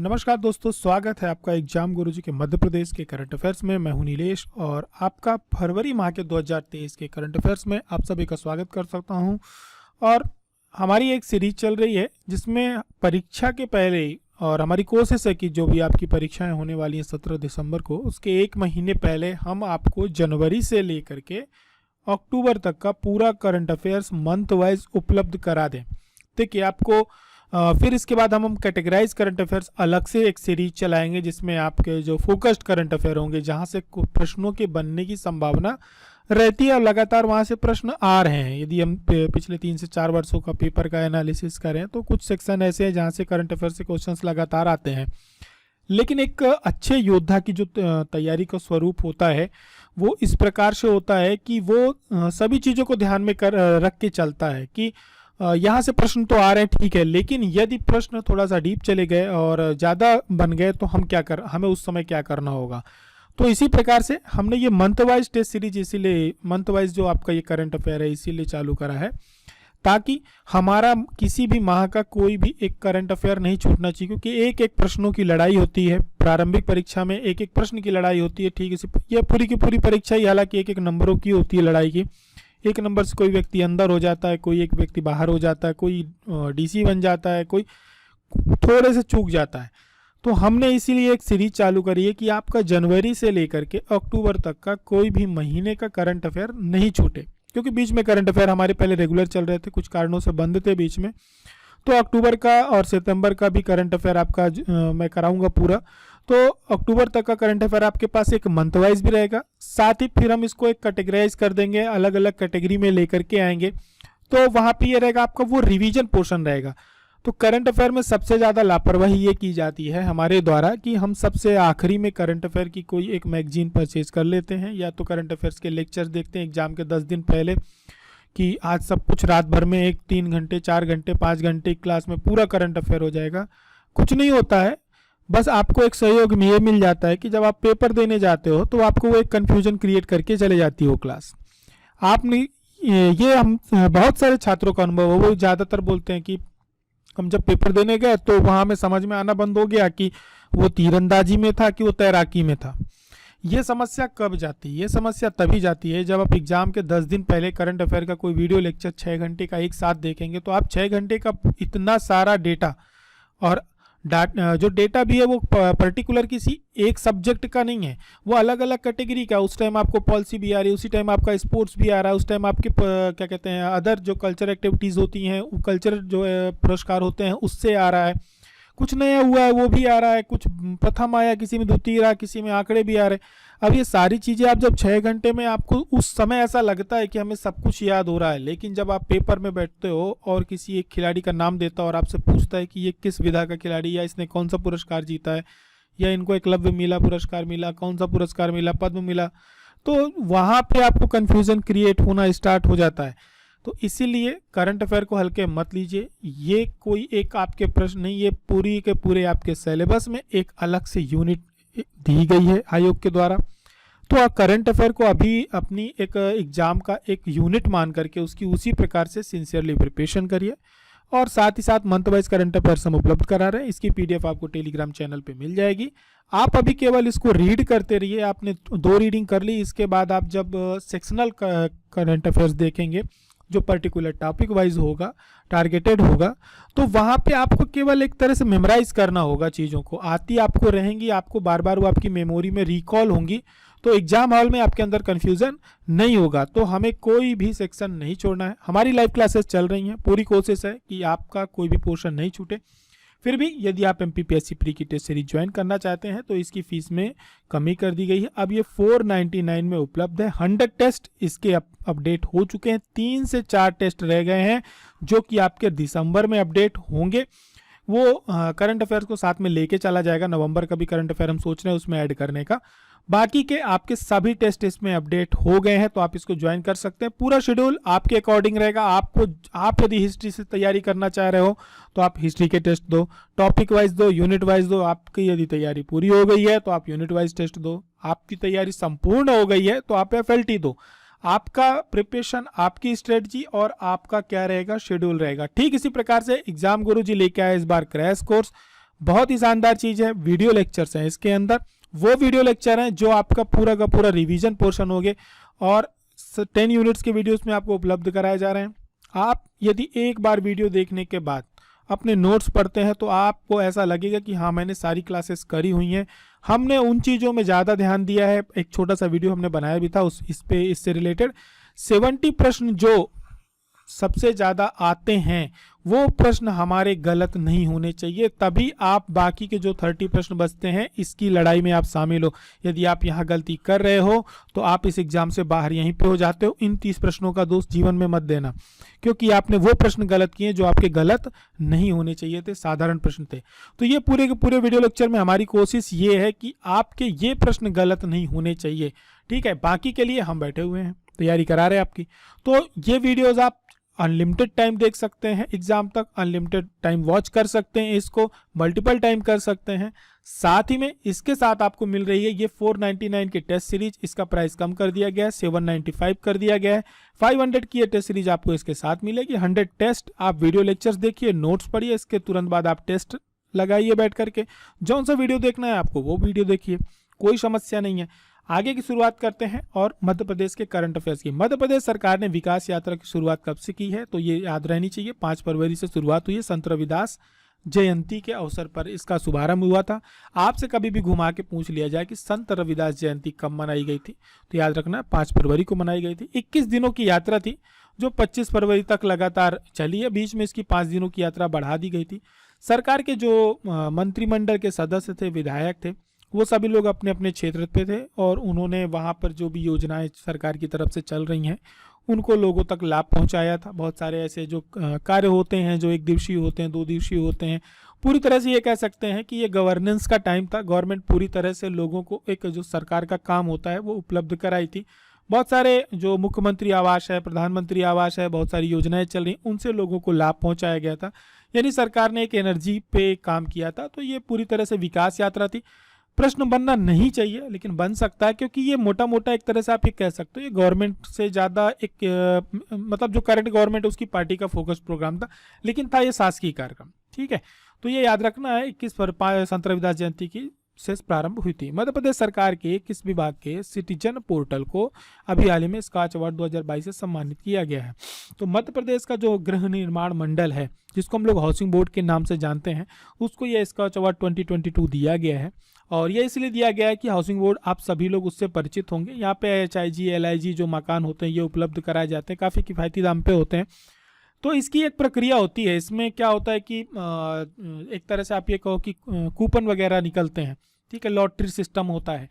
नमस्कार दोस्तों, स्वागत है आपका एग्जाम गुरुजी के मध्य प्रदेश के करंट अफेयर्स में। मैं हूं नीलेश और आपका फरवरी माह के 2023 के करंट अफेयर्स में आप सभी का स्वागत कर सकता हूं। और हमारी एक सीरीज चल रही है जिसमें परीक्षा के पहले ही, और हमारी कोशिश है कि जो भी आपकी परीक्षाएं होने वाली हैं 17 दिसंबर को, उसके एक महीने पहले हम आपको जनवरी से लेकर के अक्टूबर तक का पूरा करंट अफेयर्स मंथ वाइज उपलब्ध करा दें। देखिए आपको फिर इसके बाद हम कैटेगराइज करंट अफेयर्स अलग से एक सीरीज चलाएंगे जिसमें आपके जो फोकस्ड करंट अफेयर होंगे, जहां से प्रश्नों के बनने की संभावना रहती है और लगातार वहां से प्रश्न आ रहे हैं। यदि हम पिछले 3 से 4 वर्षों का पेपर का एनालिसिस करें तो कुछ सेक्शन ऐसे हैं जहां से करंट अफेयर से क्वेश्चंस लगातार आते हैं। लेकिन एक अच्छे योद्धा की जो तैयारी का स्वरूप होता है वो इस प्रकार से होता है कि वो सभी चीज़ों को ध्यान में रख के चलता है कि यहाँ से प्रश्न तो आ रहे हैं, ठीक है, लेकिन यदि प्रश्न थोड़ा सा डीप चले गए और ज़्यादा बन गए तो हमें उस समय क्या करना होगा। तो इसी प्रकार से हमने ये मंथ वाइज टेस्ट सीरीज, इसीलिए मंथ वाइज जो आपका ये करंट अफेयर है इसीलिए चालू करा है, ताकि हमारा किसी भी माह का कोई भी एक करंट अफेयर नहीं छूटना चाहिए। क्योंकि एक एक प्रश्नों की लड़ाई होती है, प्रारंभिक परीक्षा में एक एक प्रश्न की लड़ाई होती है, ठीक है। ये पूरी की पूरी परीक्षा ही हालांकि एक एक नंबरों की होती है लड़ाई की। एक नंबर से कोई व्यक्ति अंदर हो जाता है, कोई एक व्यक्ति बाहर हो जाता है, कोई डीसी बन जाता है, कोई थोड़े से चूक जाता है। तो हमने इसीलिए एक सीरीज चालू करी है कि आपका जनवरी से लेकर के अक्टूबर तक का कोई भी महीने का करंट अफेयर नहीं छूटे। क्योंकि बीच में करंट अफेयर हमारे पहले रेगुलर चल रहे थे, कुछ कारणों से बंद थे बीच में। तो अक्टूबर का और सितंबर का भी करंट अफेयर आपका मैं कराऊंगा पूरा। तो अक्टूबर तक का करंट अफेयर आपके पास एक मंथ वाइज भी रहेगा, साथ ही फिर हम इसको एक कैटेगराइज कर देंगे, अलग अलग कैटेगरी में लेकर के आएंगे। तो वहाँ पे ये रहेगा आपका वो रिवीजन पोर्शन रहेगा। तो करंट अफेयर में सबसे ज़्यादा लापरवाही ये की जाती है हमारे द्वारा कि हम सबसे आखिरी में करंट अफेयर की कोई एक मैगजीन परचेज कर लेते हैं, या तो करंट अफेयर्स के लेक्चर्स देखते हैं एग्जाम के 10 दिन पहले कि आज सब कुछ रात भर में 3 घंटे 4 घंटे 5 घंटे क्लास में पूरा करंट अफेयर हो जाएगा। कुछ नहीं होता है, बस आपको एक सहयोग में ये मिल जाता है कि जब आप पेपर देने जाते हो तो आपको वो एक कन्फ्यूजन क्रिएट करके चले जाती है वो क्लास। आपने ये हम बहुत सारे छात्रों का अनुभव है, वो ज़्यादातर बोलते हैं कि हम जब पेपर देने गए तो वहाँ में समझ में आना बंद हो गया कि वो तीरंदाजी में था कि वो तैराकी में था। ये समस्या कब जाती है? ये समस्या तभी जाती है जब आप एग्जाम के 10 दिन पहले करंट अफेयर का कोई वीडियो लेक्चर 6 घंटे का एक साथ देखेंगे। तो आप 6 घंटे का इतना सारा डेटा, और जो डेटा भी है वो पर्टिकुलर किसी एक सब्जेक्ट का नहीं है, वो अलग अलग कैटेगरी का। उस टाइम आपको पॉलिसी भी आ रही है, उसी टाइम आपका स्पोर्ट्स भी आ रहा है, उस टाइम आपके क्या कहते हैं अदर जो कल्चर एक्टिविटीज़ होती हैं, कल्चर जो पुरस्कार होते हैं उससे आ रहा है। कुछ नया हुआ है वो भी आ रहा है, कुछ प्रथम आया, किसी में द्वितीय रहा, किसी में आंकड़े भी आ रहे हैं। अब ये सारी चीज़ें आप जब 6 घंटे में, आपको उस समय ऐसा लगता है कि हमें सब कुछ याद हो रहा है, लेकिन जब आप पेपर में बैठते हो और किसी एक खिलाड़ी का नाम देता है और आपसे पूछता है कि ये किस विधा का खिलाड़ी, या इसने कौन सा पुरस्कार जीता है, या इनको एकलव्य मिला पुरस्कार मिला, कौन सा पुरस्कार मिला, पद्म मिला, तो वहाँ पे आपको कन्फ्यूज़न क्रिएट होना स्टार्ट हो जाता है। तो इसीलिए करंट अफेयर को हल्के मत लीजिए। ये कोई एक आपके प्रश्न नहीं, ये पूरी के पूरे आपके सिलेबस में एक अलग से यूनिट दी गई है आयोग के द्वारा। तो आप करंट अफेयर को अभी अपनी एक एग्जाम का एक यूनिट मान करके उसकी उसी प्रकार से सिंसियरली प्रिपरेशन करिए। और साथ ही साथ मंथ वाइज करंट अफेयर्स हम उपलब्ध करा रहे हैं, इसकी पीडीएफ आपको टेलीग्राम चैनल पे मिल जाएगी। आप अभी केवल इसको रीड करते रहिए। आपने 2 रीडिंग कर ली, इसके बाद आप जब सेक्शनल करंट अफेयर्स देखेंगे जो पर्टिकुलर टॉपिक वाइज होगा, टारगेटेड होगा, तो वहाँ पे आपको केवल एक तरह से मेमोराइज करना होगा। चीज़ों को आती आपको रहेंगी, आपको बार बार वो आपकी मेमोरी में रिकॉल होंगी, तो एग्जाम हॉल में आपके अंदर कन्फ्यूज़न नहीं होगा। तो हमें कोई भी सेक्शन नहीं छोड़ना है। हमारी लाइव क्लासेस चल रही हैं, पूरी कोशिश है कि आपका कोई भी पोर्शन नहीं छूटे। फिर भी यदि आप MPPSC प्री की टेस्ट सीरीज ज्वाइन करना चाहते हैं तो इसकी फीस में कमी कर दी गई है। अब ये 499 में उपलब्ध है। 100 टेस्ट इसके अपडेट हो चुके हैं, 3 से 4 टेस्ट रह गए हैं जो कि आपके दिसंबर में अपडेट होंगे। वो करंट अफेयर्स को साथ में लेके चला जाएगा। नवंबर का भी करंट अफेयर हम सोच रहे हैं उसमें ऐड करने का। बाकी के आपके सभी टेस्ट इसमें अपडेट हो गए हैं, तो आप इसको ज्वाइन कर सकते हैं। पूरा शेड्यूल आपके अकॉर्डिंग रहेगा। आप यदि हिस्ट्री से तैयारी करना चाह रहे हो तो आप हिस्ट्री के टेस्ट दो, टॉपिक वाइज दो, यूनिट वाइज दो। आपकी यदि तैयारी पूरी हो गई है तो आप यूनिट वाइज टेस्ट दो। आपकी तैयारी संपूर्ण हो गई है तो आप FLT दो। आपका प्रिपरेशन, आपकी स्ट्रेटजी और आपका क्या रहेगा, शेड्यूल रहेगा। ठीक इसी प्रकार से एग्जाम गुरुजी लेके आए इस बार क्रैश कोर्स बहुत ही शानदार चीज़ है, वीडियो लेक्चर्स हैं इसके अंदर। वो वीडियो लेक्चर हैं जो आपका पूरा का पूरा रिवीजन पोर्शन होगे और 10 यूनिट्स के वीडियोस में आपको उपलब्ध कराए जा रहे हैं। आप यदि एक बार वीडियो देखने के बाद अपने नोट्स पढ़ते हैं तो आपको ऐसा लगेगा कि हाँ, मैंने सारी क्लासेस करी हुई हैं, हमने उन चीज़ों में ज़्यादा ध्यान दिया है। एक छोटा सा वीडियो हमने बनाया भी था इससे रिलेटेड 70 प्रश्न जो सबसे ज़्यादा आते हैं वो प्रश्न हमारे गलत नहीं होने चाहिए, तभी आप बाकी के जो 30 प्रश्न बचते हैं इसकी लड़ाई में आप शामिल हो। यदि आप यहाँ गलती कर रहे हो तो आप इस एग्जाम से बाहर यहीं पे हो जाते हो। इन 30 प्रश्नों का दोष जीवन में मत देना, क्योंकि आपने वो प्रश्न गलत किए जो आपके गलत नहीं होने चाहिए थे, साधारण प्रश्न थे। तो ये पूरे के पूरे वीडियो लेक्चर में हमारी कोशिश ये है कि आपके ये प्रश्न गलत नहीं होने चाहिए, ठीक है। बाकी के लिए हम बैठे हुए हैं, तैयारी करा रहे हैं आपकी। तो ये वीडियोज आप अनलिमिटेड टाइम देख सकते हैं, एग्जाम तक अनलिमिटेड टाइम वॉच कर सकते हैं, इसको मल्टीपल टाइम कर सकते हैं। साथ ही में इसके साथ आपको मिल रही है ये 499 की टेस्ट सीरीज, इसका प्राइस कम कर दिया गया है, 795 कर दिया गया है। 500 की ये टेस्ट सीरीज आपको इसके साथ मिलेगी। 100 टेस्ट आप वीडियो लेक्चर्स देखिए, नोट्स पढ़िए, इसके तुरंत बाद आप टेस्ट लगाइए बैठ करके। जौन सा वीडियो देखना है आपको वो वीडियो देखिए, कोई समस्या नहीं है। आगे की शुरुआत करते हैं और मध्य प्रदेश के करंट अफेयर्स की। मध्य प्रदेश सरकार ने विकास यात्रा की शुरुआत कब से की है तो ये याद रहनी चाहिए, 5 फरवरी से शुरुआत हुई है। संत रविदास जयंती के अवसर पर इसका शुभारंभ हुआ था। आपसे कभी भी घुमा के पूछ लिया जाए कि संत रविदास जयंती कब मनाई गई थी तो याद रखना 5 फरवरी को मनाई गई थी। 21 दिनों की यात्रा थी जो 25 फरवरी तक लगातार चली है, बीच में इसकी 5 दिनों की यात्रा बढ़ा दी गई थी। सरकार के जो मंत्रिमंडल के सदस्य थे, विधायक थे, वो सभी लोग अपने अपने क्षेत्र पे थे और उन्होंने वहाँ पर जो भी योजनाएं सरकार की तरफ से चल रही हैं उनको लोगों तक लाभ पहुँचाया था। बहुत सारे ऐसे जो कार्य होते हैं जो 1 दिवसीय होते हैं, 2 दिवसीय होते हैं, पूरी तरह से ये कह सकते हैं कि ये गवर्नेंस का टाइम था। गवर्नमेंट पूरी तरह से लोगों को एक जो सरकार का काम होता है वो उपलब्ध कराई थी। बहुत सारे जो मुख्यमंत्री आवास है, प्रधानमंत्री आवास है, बहुत सारी योजनाएं चल रही, उनसे लोगों को लाभ पहुँचाया गया था। यानी सरकार ने एक एनर्जी पे काम किया था। तो ये पूरी तरह से विकास यात्रा थी। प्रश्न बनना नहीं चाहिए लेकिन बन सकता है, क्योंकि ये मोटा मोटा एक तरह से आप ये कह सकते हो ये गवर्नमेंट से ज़्यादा एक मतलब जो करंट गवर्नमेंट है उसकी पार्टी का फोकस प्रोग्राम था, लेकिन था ये शासकीय कार्यक्रम, ठीक है। तो ये याद रखना है 21 संत रविदास जयंती की से प्रारंभ हुई थी। मध्य प्रदेश सरकार के किस विभाग के सिटीजन पोर्टल को अभी हाल ही में स्कॉच अवार्ड 2022 से सम्मानित किया गया है। तो मध्य प्रदेश का जो गृह निर्माण मंडल है जिसको हम लोग हाउसिंग बोर्ड के नाम से जानते हैं, उसको ये स्कॉच अवार्ड 2022 दिया गया है। और ये इसलिए दिया गया है कि हाउसिंग बोर्ड आप सभी लोग उससे परिचित होंगे। यहाँ पे HIG LIG जो मकान होते हैं ये उपलब्ध कराए जाते हैं, काफ़ी किफ़ायती दाम पे होते हैं। तो इसकी एक प्रक्रिया होती है। इसमें क्या होता है कि एक तरह से आप ये कहो कि कूपन वगैरह निकलते हैं, ठीक है, लॉटरी सिस्टम होता है।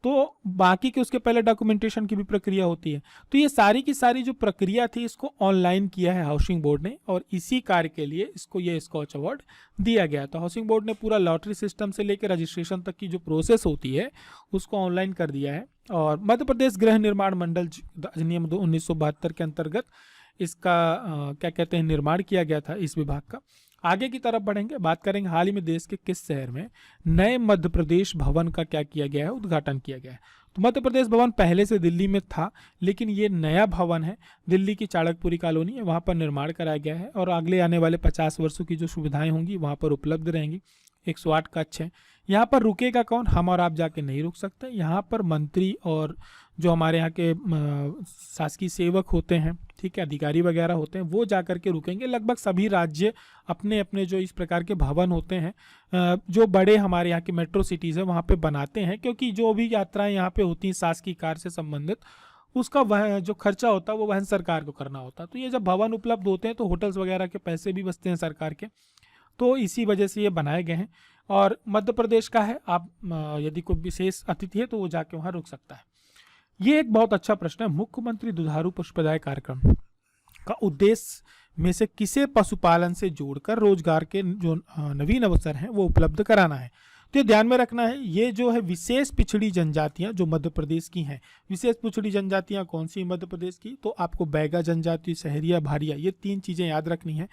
तो बाकी के उसके पहले डॉक्यूमेंटेशन की भी प्रक्रिया होती है। तो ये सारी की सारी जो प्रक्रिया थी इसको ऑनलाइन किया है हाउसिंग बोर्ड ने और इसी कार्य के लिए इसको ये स्कॉच अवार्ड दिया गया। तो हाउसिंग बोर्ड ने पूरा लॉटरी सिस्टम से लेकर रजिस्ट्रेशन तक की जो प्रोसेस होती है उसको ऑनलाइन कर दिया है। और मध्य प्रदेश गृह निर्माण मंडल अधिनियम 1972 के अंतर्गत इसका क्या कहते हैं निर्माण किया गया था इस विभाग का। आगे की तरफ बढ़ेंगे, बात करेंगे हाल ही में देश के किस शहर में नए मध्य प्रदेश भवन का क्या किया गया है, उद्घाटन किया गया है। तो मध्य प्रदेश भवन पहले से दिल्ली में था, लेकिन ये नया भवन है, दिल्ली की चाणक्यपुरी कॉलोनी है, वहाँ पर निर्माण कराया गया है और अगले आने वाले 50 वर्षों की जो सुविधाएं होंगी वहाँ पर उपलब्ध रहेंगी। 108 कक्ष है। यहाँ पर रुकेगा कौन? हम और आप जाके नहीं रुक सकते। यहाँ पर मंत्री और जो हमारे यहाँ के शासकीय सेवक होते हैं, ठीक है, अधिकारी वगैरह होते हैं, वो जा कर के रुकेंगे। लगभग सभी राज्य अपने अपने जो इस प्रकार के भवन होते हैं जो बड़े हमारे यहाँ के मेट्रो सिटीज़ है वहाँ पे बनाते हैं, क्योंकि जो भी यात्राएं यहाँ पे होती हैं शासकीय कार्य से संबंधित उसका वह जो खर्चा होता है वो वहन सरकार को करना होता है। तो ये जब भवन उपलब्ध होते हैं तो होटल्स वगैरह के पैसे भी बचते हैं सरकार के, तो इसी वजह से ये बनाए गए हैं। और मध्य प्रदेश का है, आप यदि कोई विशेष अतिथि है तो वो जाके वहाँ रुक सकता है। ये एक बहुत अच्छा प्रश्न है। मुख्यमंत्री दुधारू पशुप्रदाय कार्यक्रम का उद्देश्य में से किसे पशुपालन से जोड़कर रोजगार के जो नवीन अवसर हैं वो उपलब्ध कराना है। तो ये ध्यान में रखना है, ये जो है विशेष पिछड़ी जनजातियां जो मध्य प्रदेश की हैं, विशेष पिछड़ी जनजातियां कौन सी मध्य प्रदेश की, तो आपको बैगा जनजाति, सहरिया, भारिया, ये 3 चीज़ें याद रखनी है।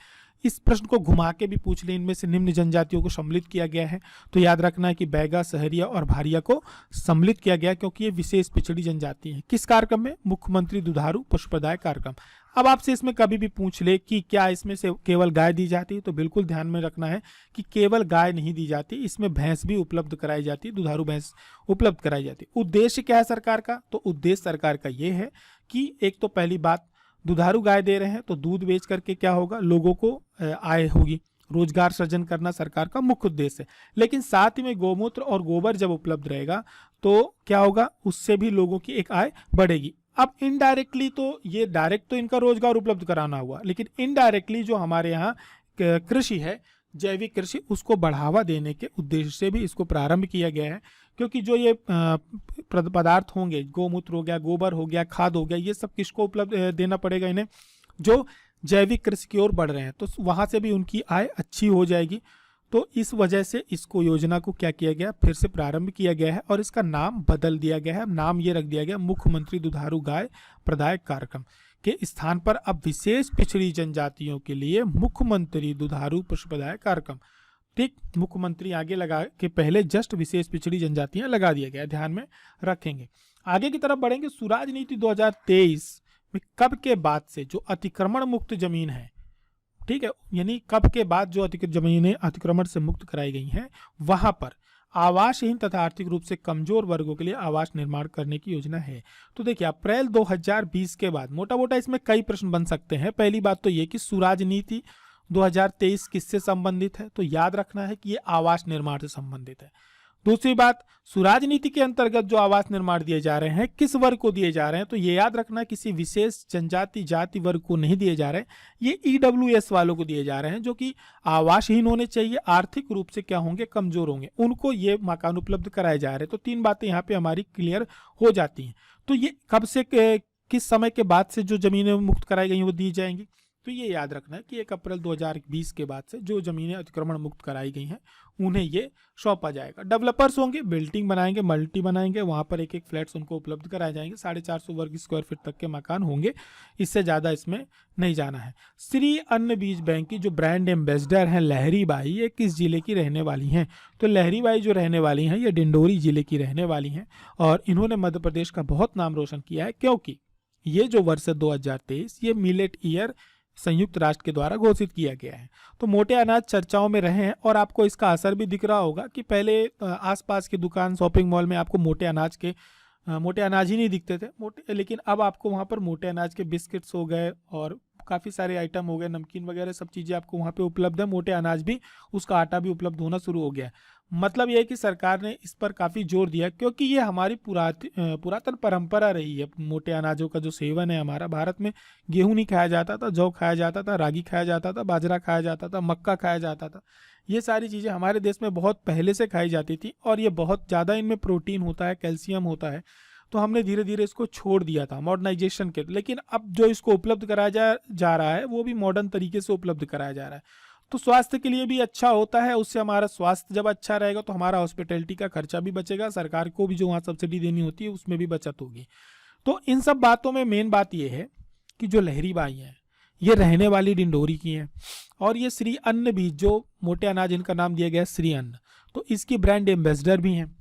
इस प्रश्न को घुमा के भी पूछ ले, इनमें से निम्न जनजातियों को सम्मिलित किया गया है, तो याद रखना है कि बैगा, सहरिया और भारिया को सम्मिलित किया गया क्योंकि ये विशेष पिछड़ी जनजाति है। किस कार्यक्रम में? मुख्यमंत्री दुधारू पशुप्रदाय कार्यक्रम। अब आपसे इसमें कभी भी पूछ ले कि क्या इसमें से केवल गाय दी जाती है, तो बिल्कुल ध्यान में रखना है कि केवल गाय नहीं दी जाती, इसमें भैंस भी उपलब्ध कराई जाती है, दुधारू भैंस उपलब्ध कराई जाती है। उद्देश्य क्या है सरकार का? तो उद्देश्य सरकार का ये है कि एक तो पहली बात, दुधारू गाय दे रहे हैं तो दूध बेच करके क्या होगा, लोगों को आय होगी, रोजगार सृजन करना सरकार का मुख्य उद्देश्य है। लेकिन साथ ही में गौमूत्र और गोबर जब उपलब्ध रहेगा तो क्या होगा, उससे भी लोगों की एक आय बढ़ेगी। अब इनडायरेक्टली तो ये डायरेक्ट तो इनका रोजगार उपलब्ध कराना हुआ, लेकिन इनडायरेक्टली जो हमारे यहाँ कृषि है, जैविक कृषि, उसको बढ़ावा देने के उद्देश्य से भी इसको प्रारंभ किया गया है। क्योंकि जो ये पदार्थ होंगे, गौमूत्र हो गया, गोबर हो गया, खाद हो गया, ये सब किसको उपलब्ध देना पड़ेगा इन्हें, जो जैविक कृषि की ओर बढ़ रहे हैं, तो वहां से भी उनकी आय अच्छी हो जाएगी। तो इस वजह से इसको योजना को क्या किया गया, फिर से प्रारंभ किया गया है और इसका नाम बदल दिया गया है। नाम ये रख दिया गया मुख्यमंत्री दुधारू गाय प्रदाय कार्यक्रम के स्थान पर अब विशेष पिछड़ी जनजातियों के लिए मुख्यमंत्री दुधारू पशु प्रदाय कार्यक्रम, ठीक, मुख्यमंत्री आगे लगा के पहले जस्ट विशेष पिछड़ी जनजातियां लगा दिया गया, ध्यान में रखेंगे। आगे की तरफ बढ़ेंगे। सुराज नीति 2023 में कब के बाद से जो अतिक्रमण मुक्त जमीन है, ठीक है, यानी कब के बाद जो जमीनें अतिक्रमण से मुक्त कराई गई हैं, वहां पर आवासहीन तथा आर्थिक रूप से कमजोर वर्गों के लिए आवास निर्माण करने की योजना है। तो देखिए अप्रैल 2020 के बाद मोटा मोटा इसमें कई प्रश्न बन सकते हैं। पहली बात तो ये कि सुराज नीति 2023 किससे संबंधित है, तो याद रखना है कि ये आवास निर्माण से संबंधित है। दूसरी बात, सुराज नीति के अंतर्गत जो आवास निर्माण दिए जा रहे हैं किस वर्ग को दिए जा रहे हैं, तो ये याद रखना किसी विशेष जनजाति जाति वर्ग को नहीं दिए जा रहे हैं, ये EWS वालों को दिए जा रहे हैं जो कि आवासहीन होने चाहिए, आर्थिक रूप से क्या होंगे, कमजोर होंगे, उनको ये मकान उपलब्ध कराए जा रहे हैं। तो तीन बातें यहाँ पे हमारी क्लियर हो जाती हैं। तो ये कब से किस समय के बाद से जो जमीनें मुक्त कराई गई वो दी जाएंगी, तो ये याद रखना है कि 1 अप्रैल 2020 के बाद से जो जमीनें अतिक्रमण मुक्त कराई गई हैं उन्हें ये सौंपा जाएगा। डेवलपर्स होंगे, बिल्डिंग बनाएंगे, मल्टी बनाएंगे, वहां पर एक एक फ्लैट्स उनको उपलब्ध कराए जाएंगे। 450 वर्ग स्क्वायर फीट तक के मकान होंगे, इससे ज़्यादा इसमें नहीं जाना है। श्री अन्न बीज बैंक की जो ब्रांड एम्बेसडर हैं लहरी बाई, ये किस जिले की रहने वाली हैं, तो लहरी बाई जो रहने वाली हैं ये डिंडोरी जिले की रहने वाली हैं और इन्होंने मध्य प्रदेश का बहुत नाम रोशन किया है, क्योंकि ये जो वर्ष है 2023 ये मिलेट ईयर संयुक्त राष्ट्र के द्वारा घोषित किया गया है। तो मोटे अनाज चर्चाओं में रहे हैं और आपको इसका असर भी दिख रहा होगा कि पहले आसपास की दुकान, शॉपिंग मॉल में आपको मोटे अनाज ही नहीं दिखते थे मोटे, लेकिन अब आपको वहाँ पर मोटे अनाज के बिस्किट्स हो गए और काफ़ी सारे आइटम हो गए, नमकीन वगैरह सब चीज़ें आपको वहाँ पे उपलब्ध है। मोटे अनाज भी, उसका आटा भी उपलब्ध होना शुरू हो गया है। मतलब यह है कि सरकार ने इस पर काफ़ी जोर दिया, क्योंकि ये हमारी पुरातन परंपरा रही है। मोटे अनाजों का जो सेवन है हमारा, भारत में गेहूं नहीं खाया जाता था, जौ खाया जाता था, रागी खाया जाता था, बाजरा खाया जाता था, मक्का खाया जाता था। ये सारी चीज़ें हमारे देश में बहुत पहले से खाई जाती थी और ये बहुत ज़्यादा इनमें प्रोटीन होता है, कैल्शियम होता है, तो हमने धीरे धीरे इसको छोड़ दिया था मॉडर्नाइजेशन के। लेकिन अब जो इसको उपलब्ध कराया जा रहा है वो भी मॉडर्न तरीके से उपलब्ध कराया जा रहा है, तो स्वास्थ्य के लिए भी अच्छा होता है। उससे हमारा स्वास्थ्य जब अच्छा रहेगा तो हमारा हॉस्पिटैलिटी का खर्चा भी बचेगा, सरकार को भी जो वहाँ सब्सिडी देनी होती है उसमें भी बचत होगी। तो इन सब बातों में मेन बात यह है कि जो लहरी बाई हैं ये रहने वाली डिंडोरी की हैं और ये श्री अन्न भी, जो मोटे अनाज इनका नाम दिया गया श्री अन्न, तो इसकी ब्रांड एम्बेसडर भी हैं।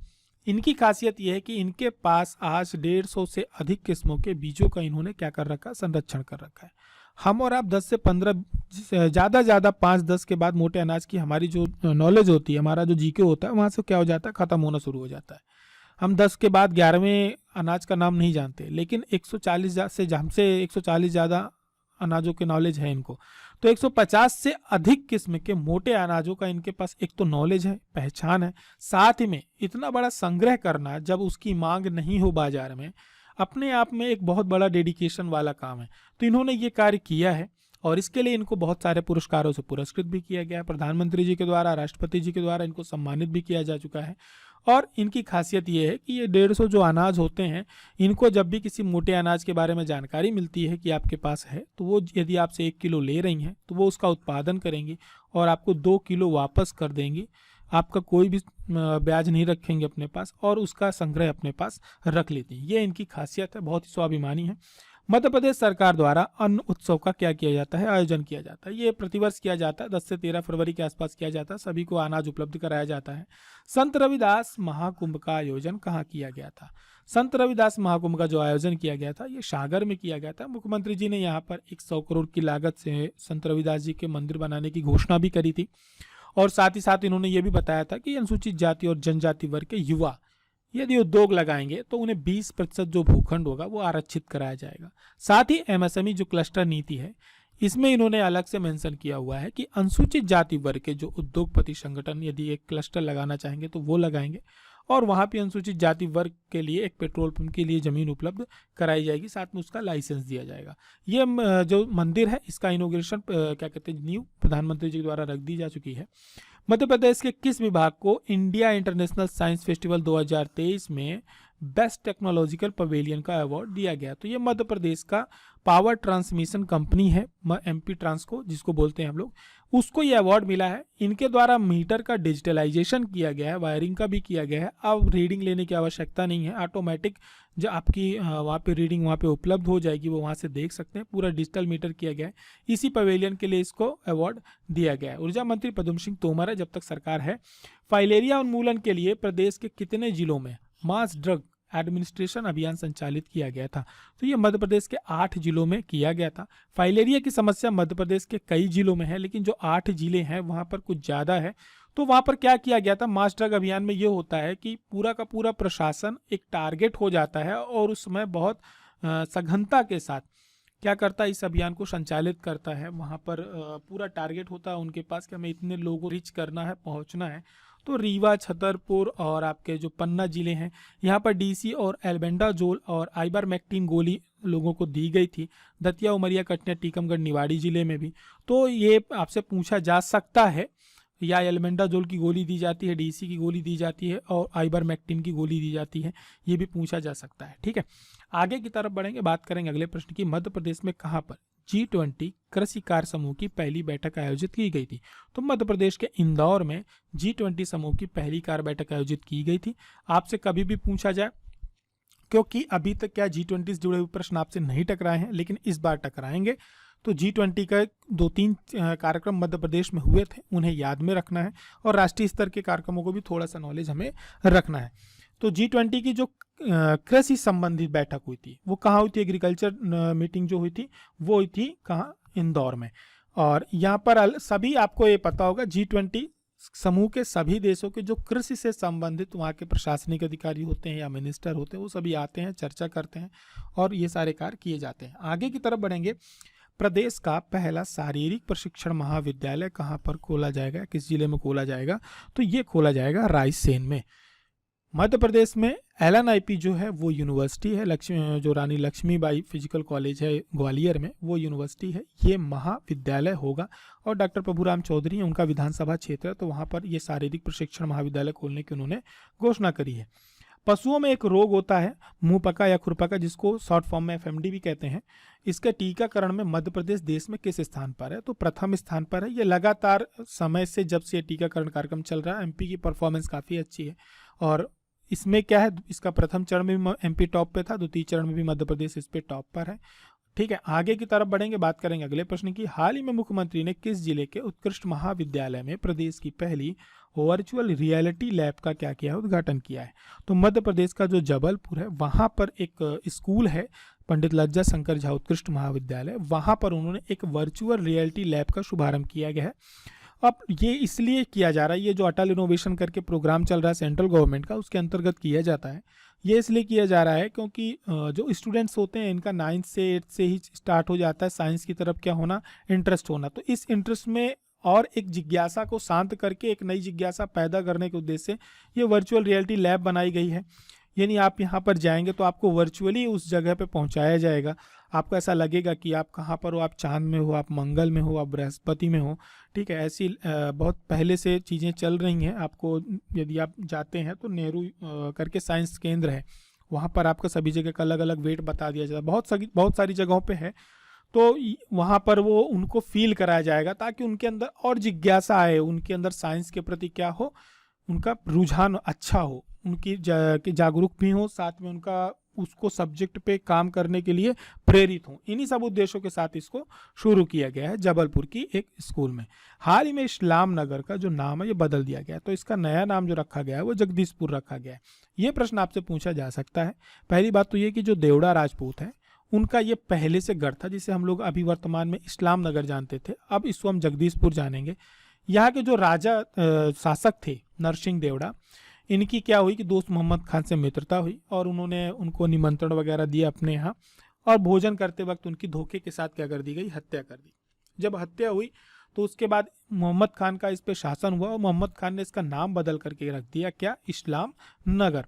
इनकी खासियत यह है कि इनके पास आज 150 से अधिक किस्मों के बीजों का इन्होंने क्या कर रखा है, संरक्षण कर रखा है। हम और आप 10 से 15 ज़्यादा 5-10 के बाद मोटे अनाज की हमारी जो नॉलेज होती है, हमारा जो जीके होता है, वहाँ से क्या हो जाता है, ख़त्म होना शुरू हो जाता है। हम 10 के बाद 11वें अनाज का नाम नहीं जानते, लेकिन 140 से हमसे 140 ज़्यादा अनाजों के नॉलेज है इनको, तो 150 से अधिक किस्म के मोटे अनाजों का इनके पास एक तो नॉलेज है, पहचान है। साथ ही में इतना बड़ा संग्रह करना जब उसकी मांग नहीं हो बाजार में, अपने आप में एक बहुत बड़ा डेडिकेशन वाला काम है। तो इन्होंने ये कार्य किया है और इसके लिए इनको बहुत सारे पुरस्कारों से पुरस्कृत भी किया गया है। प्रधानमंत्री जी के द्वारा, राष्ट्रपति जी के द्वारा इनको सम्मानित भी किया जा चुका है। और इनकी खासियत ये है कि ये 150 जो अनाज होते हैं, इनको जब भी किसी मोटे अनाज के बारे में जानकारी मिलती है कि आपके पास है, तो वो यदि आपसे 1 किलो ले रही हैं तो वो उसका उत्पादन करेंगी और आपको 2 किलो वापस कर देंगी। आपका कोई भी ब्याज नहीं रखेंगे अपने पास और उसका संग्रह अपने पास रख लेती हैं। ये इनकी खासियत है, बहुत ही स्वाभिमानी है। मध्य प्रदेश सरकार द्वारा अन्न उत्सव का क्या किया जाता है, आयोजन किया जाता है। ये प्रतिवर्ष किया जाता है, 10 से 13 फरवरी के आसपास किया जाता है। सभी को अनाज उपलब्ध कराया जाता है। संत रविदास महाकुंभ का आयोजन कहाँ किया गया था? संत रविदास महाकुंभ का जो आयोजन किया गया था ये सागर में किया गया था। मुख्यमंत्री जी ने यहाँ पर 100 करोड़ की लागत से संत रविदास जी के मंदिर बनाने की घोषणा भी करी थी, और साथ ही साथ इन्होंने ये भी बताया था कि अनुसूचित जाति और जनजाति वर्ग के युवा यदि उद्योग लगाएंगे तो उन्हें 20% जो भूखंड होगा वो आरक्षित कराया जाएगा। साथ ही एमएसएमई जो क्लस्टर नीति है इसमें इन्होंने अलग से मेंशन किया हुआ है कि अनुसूचित जाति वर्ग के जो उद्योगपति संगठन यदि एक क्लस्टर लगाना चाहेंगे तो वो लगाएंगे, और वहाँ पे अनुसूचित जाति वर्ग के लिए एक पेट्रोल पंप के लिए जमीन उपलब्ध कराई जाएगी, साथ में उसका लाइसेंस दिया जाएगा। ये जो मंदिर है इसका इनॉग्रेशन क्या कहते हैं, न्यू प्रधानमंत्री जी द्वारा रख दी जा चुकी है। मध्य प्रदेश के किस विभाग को इंडिया इंटरनेशनल साइंस फेस्टिवल 2023 में बेस्ट टेक्नोलॉजिकल पवेलियन का अवार्ड दिया गया? तो ये मध्य प्रदेश का पावर ट्रांसमिशन कंपनी है एमपी ट्रांसको जिसको बोलते हैं हम लोग, उसको ये अवार्ड मिला है। इनके द्वारा मीटर का डिजिटलाइजेशन किया गया है, वायरिंग का भी किया गया है। अब रीडिंग लेने की आवश्यकता नहीं है, ऑटोमेटिक जो आपकी वहाँ पे रीडिंग वहाँ पे उपलब्ध हो जाएगी, वो वहाँ से देख सकते हैं। पूरा डिजिटल मीटर किया गया है। इसी पवेलियन के लिए इसको अवार्ड दिया गया है। ऊर्जा मंत्री पद्म सिंह तोमर है जब तक सरकार है। फाइलेरिया उन्मूलन के लिए प्रदेश के कितने जिलों में मास ड्रग एडमिनिस्ट्रेशन अभियान संचालित किया गया था? तो ये मध्य प्रदेश के 8 जिलों में किया गया था। फाइलेरिया की समस्या मध्य प्रदेश के कई जिलों में है, लेकिन जो 8 जिले हैं वहाँ पर कुछ ज़्यादा है। तो वहाँ पर क्या किया गया था? मास ड्रग अभियान में ये होता है कि पूरा का पूरा प्रशासन एक टारगेट हो जाता है और उसमें बहुत सघनता के साथ क्या करता है, इस अभियान को संचालित करता है। वहाँ पर पूरा टारगेट होता है उनके पास कि हमें इतने लोगों को रीच करना है, पहुँचना है। तो रीवा, छतरपुर और आपके जो पन्ना जिले हैं यहाँ पर डीसी और एल्बेंडाजोल और आइबरमेक्टिन गोली लोगों को दी गई थी। दतिया, उमरिया, कटनी, टीकमगढ़, निवाड़ी जिले में भी। तो ये आपसे पूछा जा सकता है, या एल्बेंडाजोल की गोली दी जाती है, डीसी की गोली दी जाती है और आइबरमेक्टिन की गोली दी जाती है, ये भी पूछा जा सकता है। ठीक है, आगे की तरफ बढ़ेंगे, बात करेंगे अगले प्रश्न की। मध्य प्रदेश में कहाँ पर G20 कृषि कार्य समूह की पहली बैठक आयोजित की गई थी? तो मध्य प्रदेश के इंदौर में G20 समूह की पहली कार्य बैठक आयोजित की गई थी। आपसे कभी भी पूछा जाए, क्योंकि अभी तक क्या G20 से जुड़े हुए प्रश्न आपसे नहीं टकराए हैं, लेकिन इस बार टकराएंगे। तो G20 का 2-3 कार्यक्रम मध्य प्रदेश में हुए थे, उन्हें याद में रखना है, और राष्ट्रीय स्तर के कार्यक्रमों को भी थोड़ा सा नॉलेज हमें रखना है। तो G20 की जो कृषि संबंधित बैठक हुई थी वो कहाँ हुई थी? एग्रीकल्चर मीटिंग जो हुई थी वो हुई थी कहाँ? इंदौर में। और यहाँ पर सभी आपको ये पता होगा G20 समूह के सभी देशों के जो कृषि से संबंधित वहाँ के प्रशासनिक अधिकारी होते हैं या मिनिस्टर होते हैं वो सभी आते हैं, चर्चा करते हैं और ये सारे कार्य किए जाते हैं। आगे की तरफ बढ़ेंगे। प्रदेश का पहला शारीरिक प्रशिक्षण महाविद्यालय कहाँ पर खोला जाएगा, किस जिले में खोला जाएगा? तो ये खोला जाएगा रायसेन में। मध्य प्रदेश में LNIP जो है वो यूनिवर्सिटी है, जो रानी लक्ष्मीबाई फिजिकल कॉलेज है ग्वालियर में, वो यूनिवर्सिटी है, ये महाविद्यालय होगा। और डॉक्टर प्रभुराम चौधरी हैं, उनका विधानसभा क्षेत्र है, तो वहाँ पर ये शारीरिक प्रशिक्षण महाविद्यालय खोलने की उन्होंने घोषणा करी है। पशुओं में एक रोग होता है मुंह पका या खुरपका, जिसको शॉर्ट फॉर्म में FMD भी कहते हैं। इसके टीकाकरण में मध्य प्रदेश देश में किस स्थान पर है? तो प्रथम स्थान पर है। ये लगातार समय से जब से टीकाकरण कार्यक्रम चल रहा है, MP की परफॉर्मेंस काफ़ी अच्छी है। और इसमें क्या है, इसका प्रथम चरण में भी MP टॉप पे था, द्वितीय चरण में भी मध्य प्रदेश इस पे टॉप पर है। ठीक है, आगे की तरफ बढ़ेंगे, बात करेंगे अगले प्रश्न की। हाल ही में मुख्यमंत्री ने किस जिले के उत्कृष्ट महाविद्यालय में प्रदेश की पहली वर्चुअल रियलिटी लैब का क्या किया है? उद्घाटन किया है। तो मध्य प्रदेश का जो जबलपुर है वहाँ पर एक स्कूल है, पंडित लज्जा शंकर झा उत्कृष्ट महाविद्यालय, वहाँ पर उन्होंने एक वर्चुअल रियलिटी लैब का शुभारंभ किया गया है। अब ये इसलिए किया जा रहा है, ये जो अटल इनोवेशन करके प्रोग्राम चल रहा है सेंट्रल गवर्नमेंट का, उसके अंतर्गत किया जाता है। ये इसलिए किया जा रहा है क्योंकि जो स्टूडेंट्स होते हैं इनका 9th से 8th से ही स्टार्ट हो जाता है साइंस की तरफ क्या होना, इंटरेस्ट होना। तो इस इंटरेस्ट में और एक जिज्ञासा को शांत करके एक नई जिज्ञासा पैदा करने के उद्देश्य से ये वर्चुअल रियलिटी लैब बनाई गई है। यानी आप यहाँ पर जाएंगे तो आपको वर्चुअली उस जगह पे पहुँचाया जाएगा। आपको ऐसा लगेगा कि आप कहाँ पर हो, आप चांद में हो, आप मंगल में हो, आप बृहस्पति में हो। ठीक है, ऐसी बहुत पहले से चीज़ें चल रही हैं। आपको यदि आप जाते हैं तो नेहरू करके साइंस केंद्र है, वहाँ पर आपका सभी जगह का अलग अलग वेट बता दिया जाता है। बहुत सारी जगहों पे है, तो वहाँ पर वो उनको फील कराया जाएगा ताकि उनके अंदर और जिज्ञासा आए, उनके अंदर साइंस के प्रति क्या हो, उनका रुझान अच्छा हो, उनकी जागरूक भी हो, साथ में उनका उसको सब्जेक्ट पे काम करने के लिए प्रेरित हों। इन्हीं सब उद्देश्यों के साथ इसको शुरू किया गया है जबलपुर की एक स्कूल में। हाल ही में इस्लाम नगर का जो नाम है ये बदल दिया गया है, तो इसका नया नाम जो रखा गया है वो जगदीशपुर रखा गया है। ये प्रश्न आपसे पूछा जा सकता है। पहली बात तो ये कि जो देवड़ा राजपूत है उनका ये पहले से गढ़ था जिसे हम लोग अभी वर्तमान में इस्लाम नगर जानते थे, अब इसको हम जगदीशपुर जानेंगे। यहाँ के जो राजा शासक थे नरसिंह देवड़ा, इनकी क्या हुई कि दोस्त मोहम्मद खान से मित्रता हुई और उन्होंने उनको निमंत्रण वगैरह दिया अपने यहाँ, और भोजन करते वक्त उनकी धोखे के साथ क्या कर दी गई, हत्या कर दी। जब हत्या हुई तो उसके बाद मोहम्मद खान का इस पे शासन हुआ और मोहम्मद खान ने इसका नाम बदल करके रख दिया क्या, इस्लाम नगर।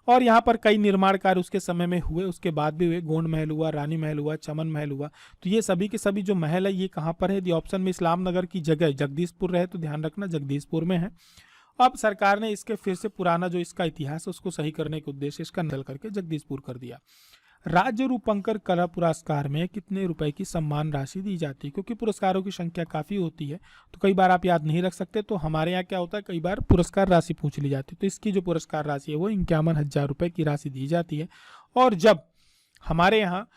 और यहाँ पर कई निर्माण कार्य उसके समय में हुए, उसके बाद भी हुए। गोंड महल हुआ, रानी महल हुआ, चमन महल हुआ। तो ये सभी के सभी जो महल है ये कहाँ पर है, यदि ऑप्शन में इस्लाम नगर की जगह जगदीशपुर रहे तो ध्यान रखना जगदीशपुर में है। अब सरकार ने इसके फिर से पुराना जो इसका इतिहास है उसको सही करने के उद्देश्य इसका बदल करके जगदीशपुर कर दिया। राज्य रूपंकर कला पुरस्कार में कितने रुपए की सम्मान राशि दी जाती है? क्योंकि पुरस्कारों की संख्या काफी होती है तो कई बार आप याद नहीं रख सकते, तो हमारे यहाँ क्या होता है कई बार पुरस्कार राशि पूछ ली जाती है। तो इसकी जो पुरस्कार राशि है वो 51,000 रुपए की राशि दी जाती है। और जब हमारे यहाँ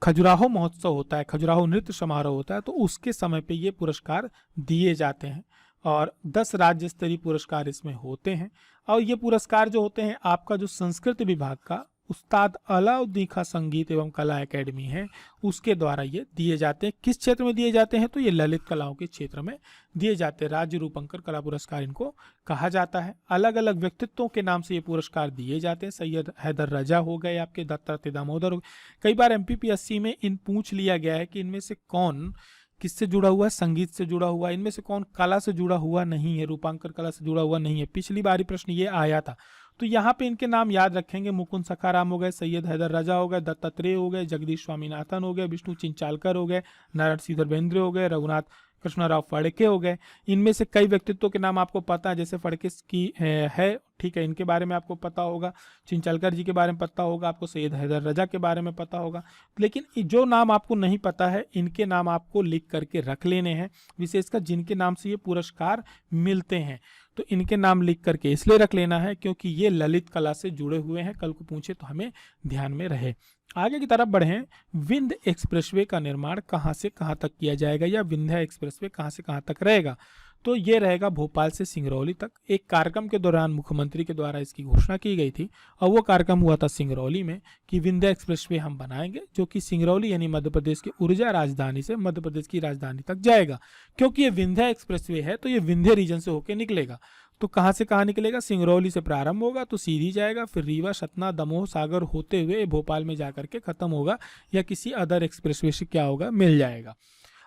खजुराहो महोत्सव होता है, खजुराहो नृत्य समारोह होता है, तो उसके समय पे ये पुरस्कार दिए जाते हैं और 10 राज्य स्तरीय पुरस्कार इसमें होते हैं। और ये पुरस्कार जो होते हैं आपका जो संस्कृत विभाग का उस्ताद अलाउद्दीन खां संगीत एवं कला एकेडमी है उसके द्वारा ये दिए जाते हैं। किस क्षेत्र में दिए जाते हैं, तो ये ललित कलाओं के क्षेत्र में दिए जाते हैं। राज्य रूपंकर कला पुरस्कार इनको कहा जाता है। अलग अलग व्यक्तित्वों के नाम से ये पुरस्कार दिए जाते हैं। सैयद हैदर रजा हो गए, आपके दत्तात्रेय दामोदर हो गए। कई बार MPPSC में इन पूछ लिया गया है कि इनमें से कौन किससे जुड़ा हुआ है, संगीत से जुड़ा हुआ है, इनमें से कौन कला से जुड़ा हुआ नहीं है, रूपांकर कला से जुड़ा हुआ नहीं है। पिछली बारी प्रश्न ये आया था, तो यहाँ पे इनके नाम याद रखेंगे। मुकुंद सखाराम हो गए, सैयद हैदर रजा हो गए, दत्तात्रेय हो गए, जगदीश स्वामीनाथन हो गए, विष्णु चिंचालकर हो गए, नारायण श्रीधर बेंद्रे हो गए, रघुनाथ कृष्णराव फड़के हो गए। इनमें से कई व्यक्तित्वों के नाम आपको पता है, जैसे फड़के की है ठीक है, इनके बारे में आपको पता होगा, चिंचालकर जी के बारे में पता होगा, आपको सैयद हैदर रजा के बारे में पता होगा। लेकिन जो नाम आपको नहीं पता है इनके नाम आपको लिख करके रख लेने हैं, विशेषकर जिनके नाम से ये पुरस्कार मिलते हैं। तो इनके नाम लिख करके इसलिए रख लेना है क्योंकि ये ललित कला से जुड़े हुए हैं, कल को पूछे तो हमें ध्यान में रहे। आगे की तरफ बढ़ें। विंध्य एक्सप्रेसवे का निर्माण कहां से कहां तक किया जाएगा, या विंध्य एक्सप्रेसवे कहां से कहां तक रहेगा, तो ये रहेगा भोपाल से सिंगरौली तक। एक कार्यक्रम के दौरान मुख्यमंत्री के द्वारा इसकी घोषणा की गई थी और वो कार्यक्रम हुआ था सिंगरौली में कि विंध्य एक्सप्रेसवे हम बनाएंगे, जो कि सिंगरौली यानी मध्य प्रदेश की ऊर्जा राजधानी से मध्य प्रदेश की राजधानी तक जाएगा। क्योंकि ये विंध्य एक्सप्रेसवे है तो ये विंध्य रीजन से होकर निकलेगा। तो कहाँ से कहाँ निकलेगा, सिंगरौली से प्रारंभ होगा तो सीधी जाएगा, फिर रीवा, सतना, दमोह, सागर होते हुए भोपाल में जाकर के खत्म होगा, या किसी अदर एक्सप्रेसवे से क्या होगा, मिल जाएगा।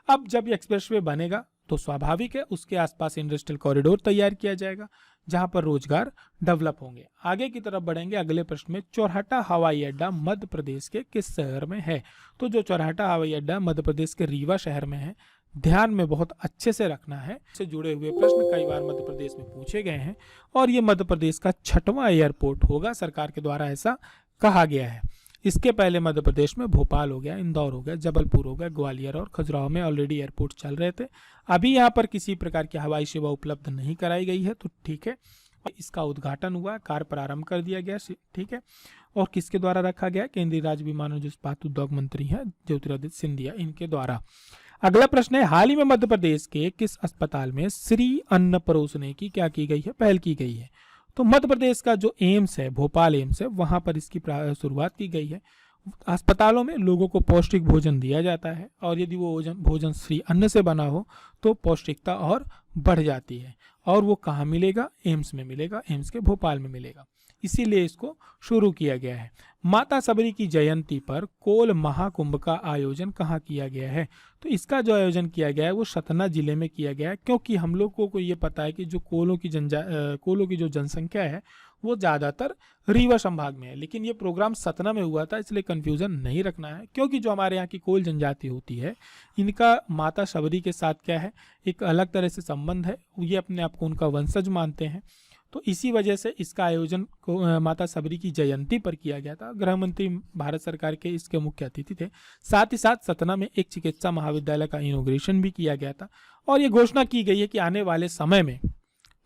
अब जब ये एक्सप्रेसवे बनेगा तो स्वाभाविक है उसके आसपास इंडस्ट्रियल कॉरिडोर तैयार किया जाएगा जहां पर रोजगार डेवलप होंगे। आगे की तरफ बढ़ेंगे अगले प्रश्न में। चौराहा हवाई अड्डा मध्य प्रदेश के किस शहर में है, तो जो चौराहा हवाई अड्डा मध्य प्रदेश के रीवा शहर में है। ध्यान में बहुत अच्छे से रखना है, इससे जुड़े हुए प्रश्न कई बार मध्य प्रदेश में पूछे गए हैं और ये मध्य प्रदेश का 6वां एयरपोर्ट होगा, सरकार के द्वारा ऐसा कहा गया है। इसके पहले मध्य प्रदेश में भोपाल हो गया, इंदौर हो गया, जबलपुर हो गया, ग्वालियर और खजुराहो में ऑलरेडी एयरपोर्ट चल रहे थे। अभी यहाँ पर किसी प्रकार की हवाई सेवा उपलब्ध नहीं कराई गई है, तो ठीक है। इसका उद्घाटन हुआ, कार्य प्रारंभ कर दिया गया, ठीक है। और किसके द्वारा रखा गया, केंद्रीय राज्य विमान और इस्पात उद्योग मंत्री हैं ज्योतिरादित्य सिंधिया, इनके द्वारा। अगला प्रश्न है, हाल ही में मध्य प्रदेश के किस अस्पताल में श्री अन्न परोसने की क्या की गई है, पहल की गई है, तो मध्य प्रदेश का जो एम्स है, भोपाल एम्स है, वहां पर इसकी शुरुआत की गई है। अस्पतालों में लोगों को पौष्टिक भोजन दिया जाता है और यदि वो भोजन श्री अन्न से बना हो तो पौष्टिकता और बढ़ जाती है। और वो कहाँ मिलेगा, एम्स में मिलेगा, एम्स के भोपाल में मिलेगा, इसीलिए इसको शुरू किया गया है। माता सबरी की जयंती पर कोल महाकुंभ का आयोजन कहाँ किया गया है, तो इसका जो आयोजन किया गया है वो सतना जिले में किया गया है। क्योंकि हम लोगों को ये पता है कि जो कोलों की जो जनसंख्या है वो ज़्यादातर रीवा संभाग में है, लेकिन ये प्रोग्राम सतना में हुआ था, इसलिए कंफ्यूजन नहीं रखना है। क्योंकि जो हमारे यहाँ की कोल जनजाति होती है इनका माता सबरी के साथ क्या है, एक अलग तरह से संबंध है, ये अपने आप को उनका वंशज मानते हैं। तो इसी वजह से इसका आयोजन को माता सबरी की जयंती पर किया गया था। गृह मंत्री भारत सरकार के इसके मुख्य अतिथि थे। साथ ही साथ सतना में एक चिकित्सा महाविद्यालय का इनॉग्रेशन भी किया गया था और ये घोषणा की गई है कि आने वाले समय में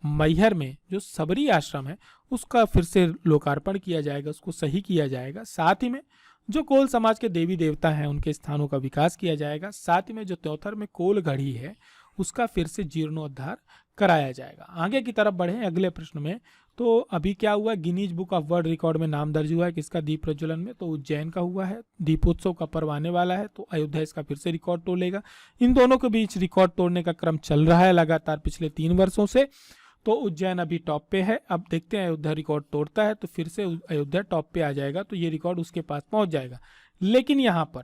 मैहर में जो सबरी आश्रम है उसका फिर से लोकार्पण किया जाएगा, उसको सही किया जाएगा। साथ ही में जो कोल समाज के देवी देवता हैं उनके स्थानों का विकास किया जाएगा। साथ ही में जो त्योथर में कोल घड़ी है उसका फिर से जीर्णोद्धार कराया जाएगा। आगे की तरफ बढ़े अगले प्रश्न में, तो अभी क्या हुआ, Guinness book of world record में नाम दर्ज हुआ है किसका, दीप प्रज्वलन में, तो उज्जैन का हुआ है। दीपोत्सव का पर्व आने वाला है तो अयोध्या इसका फिर से रिकॉर्ड तोड़ लेगा। इन दोनों के बीच रिकॉर्ड तोड़ने का क्रम चल रहा है लगातार पिछले 3 वर्षों से। तो उज्जैन अभी टॉप पे है, अब देखते हैं अयोध्या रिकॉर्ड तोड़ता है तो फिर से अयोध्या टॉप पे आ जाएगा, तो ये रिकॉर्ड उसके पास पहुंच जाएगा। लेकिन यहाँ पर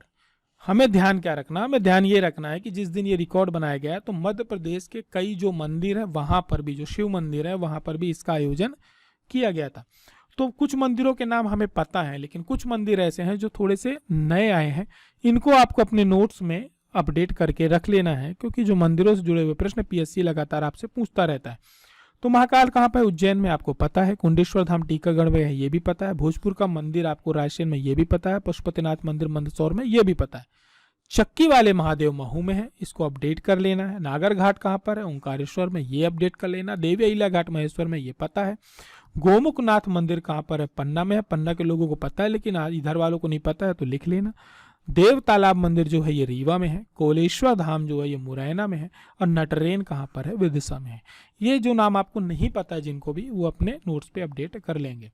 हमें ध्यान क्या रखना, हमें ध्यान ये रखना है कि जिस दिन ये रिकॉर्ड बनाया गया है तो मध्य प्रदेश के कई जो मंदिर है वहां पर भी, जो शिव मंदिर है वहां पर भी इसका आयोजन किया गया था। तो कुछ मंदिरों के नाम हमें पता है, लेकिन कुछ मंदिर ऐसे हैं जो थोड़े से नए आए हैं, इनको आपको अपने नोट्स में अपडेट करके रख लेना है, क्योंकि जो मंदिरों से जुड़े हुए प्रश्न पीएससी लगातार आपसे पूछता रहता है। तो महाकाल कहाँ पर है, उज्जैन में, आपको पता है। कुंडेश्वर धाम टीकमगढ़ में है, ये भी पता है। भोजपुर का मंदिर आपको रायसेन में, ये भी पता है। पशुपतिनाथ मंदिर मंदसौर में, ये भी पता है। चक्की वाले महादेव महू में है, इसको अपडेट कर लेना है। नागर घाट कहाँ पर है, ओंकारेश्वर में, ये अपडेट कर लेना। देवी अहिल्या घाट महेश्वर में, ये पता है। गोमुखनाथ मंदिर कहाँ पर है, पन्ना में है। पन्ना के लोगों को पता है, लेकिन इधर वालों को नहीं पता है तो लिख लेना। देव तालाब मंदिर जो है ये रीवा में है। कोलेश्वर धाम जो है ये मुरैना में है। और नटरेन कहाँ पर है, विदिशा में है। ये जो नाम आपको नहीं पता है जिनको भी, वो अपने नोट्स पे अपडेट कर लेंगे।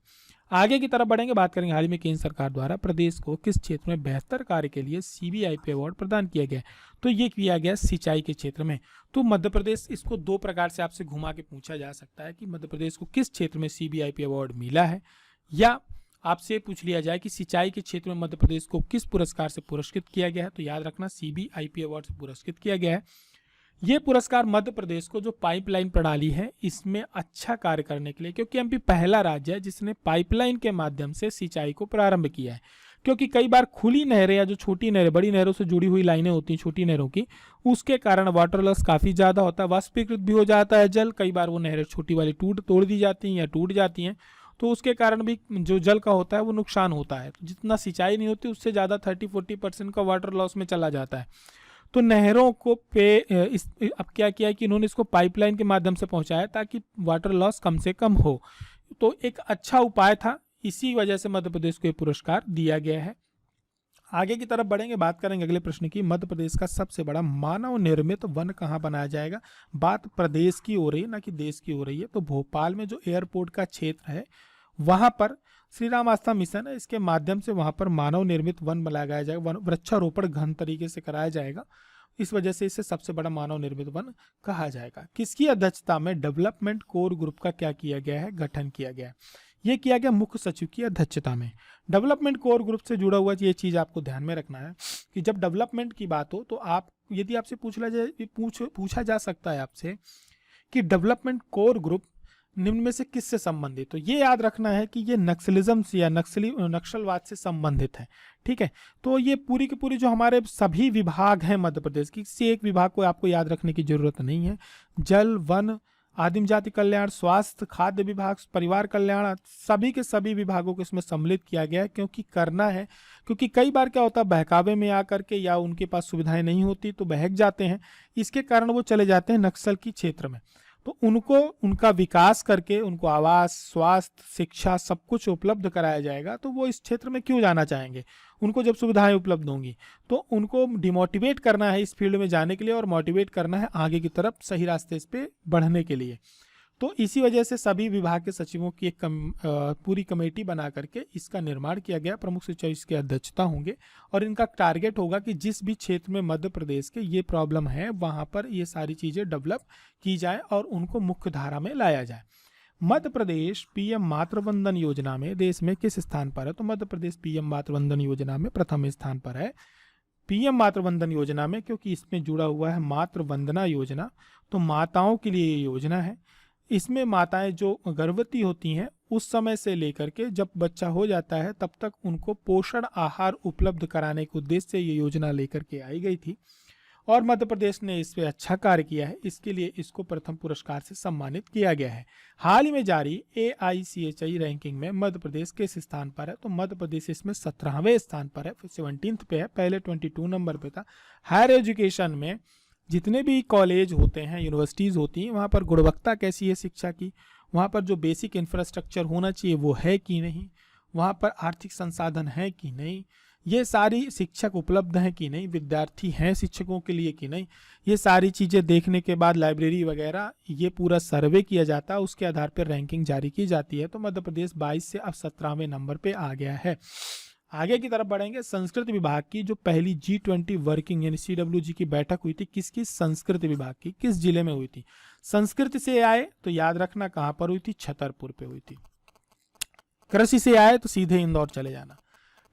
आगे की तरफ बढ़ेंगे, बात करेंगे हाल ही में केंद्र सरकार द्वारा प्रदेश को किस क्षेत्र में बेहतर कार्य के लिए सीबीआईपी अवार्ड प्रदान किया गया। तो ये किया गया सिंचाई के क्षेत्र में। तो मध्य प्रदेश, इसको 2 प्रकार से आपसे घुमा के पूछा जा सकता है कि मध्य प्रदेश को किस क्षेत्र में सीबीआईपी अवार्ड मिला है, या आपसे पूछ लिया जाए कि सिंचाई के क्षेत्र में मध्य प्रदेश को किस पुरस्कार से पुरस्कृत किया गया है। तो याद रखना सीबीआईपी अवार्ड से पुरस्कृत किया गया है। ये पुरस्कार मध्य प्रदेश को जो पाइपलाइन प्रणाली है इसमें अच्छा कार्य करने के लिए, क्योंकि एमपी पहला राज्य है जिसने पाइपलाइन के माध्यम से सिंचाई को प्रारंभ किया है। क्योंकि कई बार खुली नहरें या जो छोटी नहरें, बड़ी नहरों से जुड़ी हुई लाइनें होती हैं छोटी नहरों की, उसके कारण वाटर लॉस काफी ज्यादा होता है, वाष्पीकृत भी हो जाता है जल। कई बार वो नहरें छोटी वाली तोड़ दी जाती हैं या टूट जाती हैं, तो उसके कारण भी जो जल का होता है वो नुकसान होता है। तो जितना सिंचाई नहीं होती उससे ज़्यादा 30-40% का वाटर लॉस में चला जाता है। तो नहरों को अब क्या किया है कि इन्होंने इसको पाइपलाइन के माध्यम से पहुंचाया ताकि वाटर लॉस कम से कम हो। तो एक अच्छा उपाय था, इसी वजह से मध्य प्रदेश को ये पुरस्कार दिया गया है। आगे की तरफ बढ़ेंगे, बात करेंगे अगले प्रश्न की। मध्य प्रदेश का सबसे बड़ा मानव निर्मित वन कहाँ बनाया जाएगा। बात प्रदेश की हो रही है, ना कि देश की हो रही है। तो भोपाल में जो एयरपोर्ट का क्षेत्र है वहां पर श्री राम आस्था मिशन है, इसके माध्यम से वहां पर मानव निर्मित वन लगाया जाएगा। वृक्षारोपण घन तरीके से कराया जाएगा, इस वजह से इसे सबसे बड़ा मानव निर्मित वन कहा जाएगा। किसकी अध्यक्षता में डेवलपमेंट कोर ग्रुप का क्या किया गया है, गठन किया गया है। ये किया गया मुख्य सचिव की अध्यक्षता में। डेवलपमेंट कोर ग्रुप से जुड़ा हुआ ये चीज आपको ध्यान में रखना है कि जब डेवलपमेंट की बात हो तो आप, यदि आपसे पूछा जा सकता है आपसे कि डेवलपमेंट कोर ग्रुप निम्न में से किससे संबंधित, तो ये याद रखना है कि ये नक्सलिज्म से या नक्सलवाद से संबंधित है। ठीक है, तो ये पूरी की पूरी जो हमारे सभी विभाग हैं मध्य प्रदेश की, किसी एक विभाग को आपको याद रखने की जरूरत नहीं है। जल, वन, आदिम जाति कल्याण, स्वास्थ्य, खाद्य विभाग, परिवार कल्याण, सभी के सभी विभागों को इसमें सम्मिलित किया गया है, क्योंकि करना है। क्योंकि कई बार क्या होता है, बहकावे में आकर के या उनके पास सुविधाएं नहीं होती तो बहक जाते हैं, इसके कारण वो चले जाते हैं नक्सल की क्षेत्र में। तो उनको उनका विकास करके उनको आवास, स्वास्थ्य, शिक्षा सब कुछ उपलब्ध कराया जाएगा, तो वो इस क्षेत्र में क्यों जाना चाहेंगे। उनको जब सुविधाएं उपलब्ध होंगी तो उनको डिमोटिवेट करना है इस फील्ड में जाने के लिए, और मोटिवेट करना है आगे की तरफ सही रास्ते पे बढ़ने के लिए। तो इसी वजह से सभी विभाग के सचिवों की एक पूरी कमेटी बना करके इसका निर्माण किया गया। प्रमुख सचिव इसके अध्यक्षता होंगे और इनका टारगेट होगा कि जिस भी क्षेत्र में मध्य प्रदेश के ये प्रॉब्लम है वहां पर ये सारी चीजें डेवलप की जाए और उनको मुख्य धारा में लाया जाए। मध्य प्रदेश पीएम मातृवंदन योजना में देश में किस स्थान पर है, तो मध्य प्रदेश पीएम मातृवंदन योजना में प्रथम स्थान पर है। पीएम मातृवंदन योजना में, क्योंकि इसमें जुड़ा हुआ है मातृवंदना योजना, तो माताओं के लिए ये योजना है। इसमें माताएं जो गर्भवती होती हैं उस समय से लेकर के जब बच्चा हो जाता है तब तक उनको पोषण आहार उपलब्ध कराने के उद्देश्य से ये योजना लेकर के आई गई थी, और मध्य प्रदेश ने इस पे अच्छा कार्य किया है। इसके लिए इसको प्रथम पुरस्कार से सम्मानित किया गया है। हाल ही में जारी AICHI रैंकिंग में मध्य प्रदेश किस स्थान पर है, तो मध्य प्रदेश इसमें 17वें स्थान पर है, 17th पे है, पहले 22 नंबर पे था। हायर एजुकेशन में जितने भी कॉलेज होते हैं, यूनिवर्सिटीज़ होती हैं, वहाँ पर गुणवत्ता कैसी है शिक्षा की, वहाँ पर जो बेसिक इंफ्रास्ट्रक्चर होना चाहिए वो है कि नहीं, वहाँ पर आर्थिक संसाधन है कि नहीं, ये सारी शिक्षक उपलब्ध हैं कि नहीं, विद्यार्थी हैं शिक्षकों के लिए कि नहीं, ये सारी चीज़ें देखने के बाद लाइब्रेरी वगैरह ये पूरा सर्वे किया जाता है, उसके आधार पर रैंकिंग जारी की जाती है। तो मध्य प्रदेश 22 से अब 17वें नंबर पे आ गया है। आगे की तरफ बढ़ेंगे। संस्कृत विभाग की जो पहली G20 वर्किंग यानी CWG की बैठक हुई थी, किसकी? संस्कृत विभाग की। किस जिले में हुई थी? संस्कृत से आए तो याद रखना कहां पर हुई थी? छतरपुर पे हुई थी। कृषि से आए तो सीधे इंदौर चले जाना।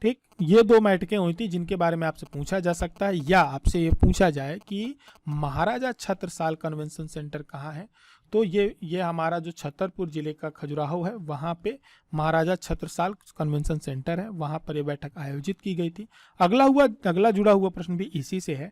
ठीक, ये दो बैठकें हुई थी जिनके बारे में आपसे पूछा जा सकता है, या आपसे ये पूछा जाए कि महाराजा छत्रसाल कन्वेंशन सेंटर कहाँ है, तो ये हमारा जो छतरपुर जिले का खजुराहो है, वहाँ पे महाराजा छत्रसाल कन्वेंशन सेंटर है, वहाँ पर ये बैठक आयोजित की गई थी। अगला जुड़ा हुआ प्रश्न भी इसी से है।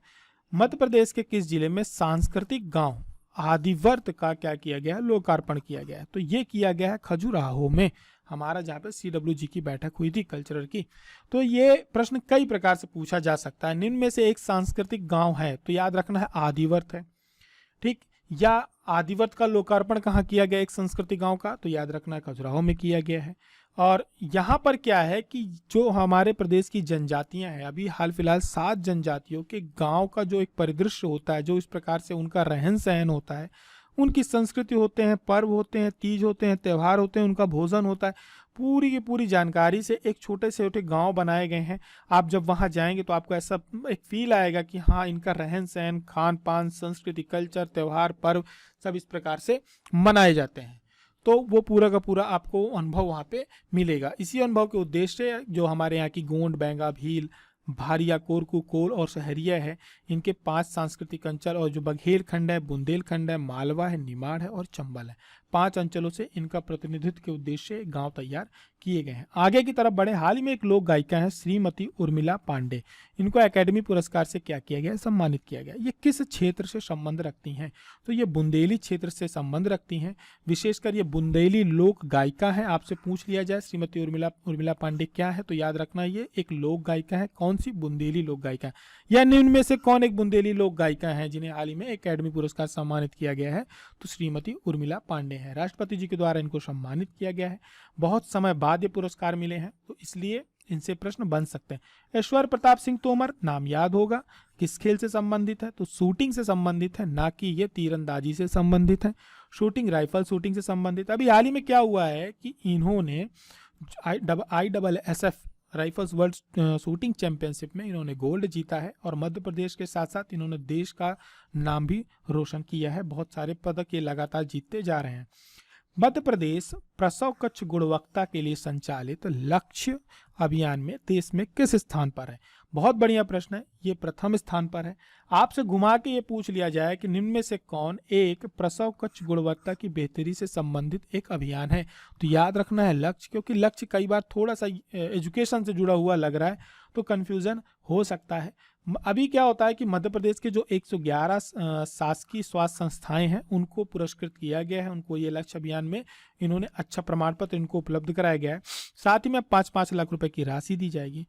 मध्य प्रदेश के किस जिले में सांस्कृतिक गांव आदिवर्त का क्या किया गया है? लोकार्पण किया गया है। तो ये किया गया है खजुराहो में, हमारा जहाँ पे CWG की बैठक हुई थी कल्चरल की। तो ये प्रश्न कई प्रकार से पूछा जा सकता है। निम्न में से एक सांस्कृतिक गांव है, तो याद रखना है आदिवर्त है। ठीक, या आदिवर्त का लोकार्पण कहाँ किया गया एक सांस्कृतिक गांव का? तो याद रखना है खजुराहो में किया गया है। और यहाँ पर क्या है कि जो हमारे प्रदेश की जनजातियां हैं, अभी हाल फिलहाल 7 जनजातियों के गांव का जो एक परिदृश्य होता है, जो इस प्रकार से उनका रहन सहन होता है, उनकी संस्कृति होते हैं, पर्व होते हैं, तीज होते हैं, त्यौहार होते हैं, उनका भोजन होता है, पूरी की पूरी जानकारी से एक छोटे से छोटे गांव बनाए गए हैं। आप जब वहां जाएंगे तो आपको ऐसा एक फील आएगा कि हाँ, इनका रहन सहन, खान पान, संस्कृति, कल्चर, त्यौहार, पर्व सब इस प्रकार से मनाए जाते हैं। तो वो पूरा का पूरा आपको अनुभव वहाँ पे मिलेगा। इसी अनुभव के उद्देश्य से जो हमारे यहाँ की गोंड, बैंगा, भील, भारिया, कोरकू, कोल और सहरिया है, इनके 5 सांस्कृतिक अंचल, और जो बघेलखंड है, बुंदेलखंड है, मालवा है, निमाड़ है और चंबल है, 5 अंचलों से इनका प्रतिनिधित्व के उद्देश्य से गांव तैयार किए गए हैं। आगे की तरफ बढ़े। हाल ही में एक लोक गायिका है श्रीमती उर्मिला पांडे, इनको एकेडमी पुरस्कार से क्या किया गया? सम्मानित किया गया। ये किस क्षेत्र से संबंध रखती हैं? तो ये बुंदेली क्षेत्र से संबंध रखती हैं। विशेषकर ये बुंदेली लोक गायिका है। आपसे पूछ लिया जाए श्रीमती उर्मिला पांडे क्या है, तो याद रखना ये एक लोक गायिका है। कौन सी? बुंदेली लोक गायिका। या निम्न में से कौन एक बुंदेली लोक गायिका है जिन्हें हाल ही में एकेडमी पुरस्कार सम्मानित किया गया है? तो श्रीमती उर्मिला पांडे है। राष्ट्रपति जी के द्वारा इनको सम्मानित किया गया है। बहुत समय बाद ये पुरस्कार मिले हैं, तो इसलिए इनसे प्रश्न बन सकते हैं। ऐश्वर्य प्रताप सिंह तोमर, नाम याद होगा, किस खेल से संबंधित है? तो शूटिंग से संबंधित है, ना कि ये तीरंदाजी से संबंधित है। शूटिंग, राइफल शूटिंग से संबंधित। अभी हाल ही में क्या हुआ है कि इन्होंने ISSF rifles world shooting championship में इन्होंने गोल्ड जीता है, और मध्य प्रदेश के साथ साथ इन्होंने देश का नाम भी रोशन किया है। बहुत सारे पदक ये लगातार जीतते जा रहे हैं। मध्य प्रदेश प्रसव कक्ष गुणवत्ता के लिए संचालित लक्ष्य अभियान में देश में किस स्थान पर है? बहुत बढ़िया प्रश्न है, ये प्रथम स्थान पर है। आपसे घुमा के ये पूछ लिया जाए कि निम्न में से कौन एक प्रसव कक्ष गुणवत्ता की बेहतरी से संबंधित एक अभियान है, तो याद रखना है लक्ष्य, क्योंकि लक्ष्य कई बार थोड़ा सा एजुकेशन से जुड़ा हुआ लग रहा है, तो कंफ्यूजन हो सकता है। अभी क्या होता है कि मध्य प्रदेश के जो 111 शासकीय स्वास्थ्य संस्थाएं हैं, उनको पुरस्कृत किया गया है। उनको ये लक्ष्य अभियान में इन्होंने अच्छा प्रमाण पत्र इनको उपलब्ध कराया गया है। साथ ही में 5-5 लाख रुपए की राशि दी जाएगी।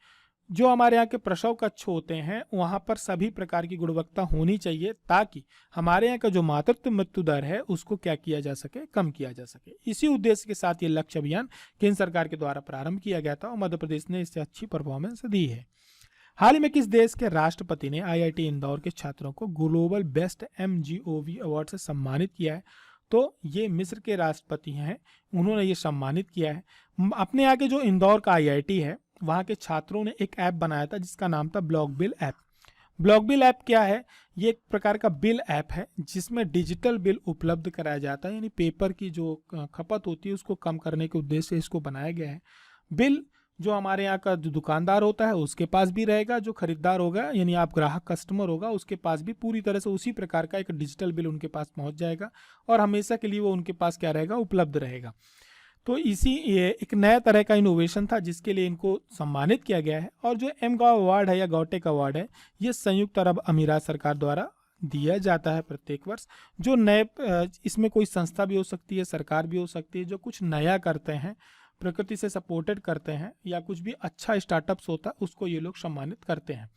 जो हमारे यहाँ के प्रसव कक्ष होते हैं, वहाँ पर सभी प्रकार की गुणवत्ता होनी चाहिए, ताकि हमारे यहाँ का जो मातृत्व मृत्यु दर है उसको क्या किया जा सके? कम किया जा सके। इसी उद्देश्य के साथ ये लक्ष्य अभियान केंद्र सरकार के द्वारा प्रारंभ किया गया था, और मध्य प्रदेश ने इससे अच्छी परफॉर्मेंस दी है। हाल ही में किस देश के राष्ट्रपति ने IIT इंदौर के छात्रों को ग्लोबल बेस्ट MGOV अवार्ड से सम्मानित किया है? तो ये मिस्र के राष्ट्रपति हैं, उन्होंने ये सम्मानित किया है। अपने यहाँ के जो इंदौर का IIT है, वहाँ के छात्रों ने एक ऐप बनाया था जिसका नाम था block bill app. Block bill app क्या है? ये एक प्रकार का बिल ऐप है जिसमें डिजिटल बिल उपलब्ध कराया जाता है, यानी पेपर की जो खपत होती है उसको कम करने के उद्देश्य से इसको बनाया गया है। बिल जो हमारे यहाँ का जो दुकानदार होता है उसके पास भी रहेगा, जो खरीदार होगा यानी आप ग्राहक कस्टमर होगा उसके पास भी पूरी तरह से उसी प्रकार का एक डिजिटल बिल उनके पास पहुँच जाएगा, और हमेशा के लिए वो उनके पास क्या रहेगा? उपलब्ध रहेगा। तो ये एक नया तरह का इनोवेशन था जिसके लिए इनको सम्मानित किया गया है। और जो MGOV अवार्ड है या गौटेक अवार्ड है, ये संयुक्त अरब अमीरात सरकार द्वारा दिया जाता है प्रत्येक वर्ष। जो नए, इसमें कोई संस्था भी हो सकती है, सरकार भी हो सकती है, जो कुछ नया करते हैं, प्रकृति से सपोर्टेड करते हैं, या कुछ भी अच्छा स्टार्टअप्स होता है, उसको ये लोग सम्मानित करते हैं।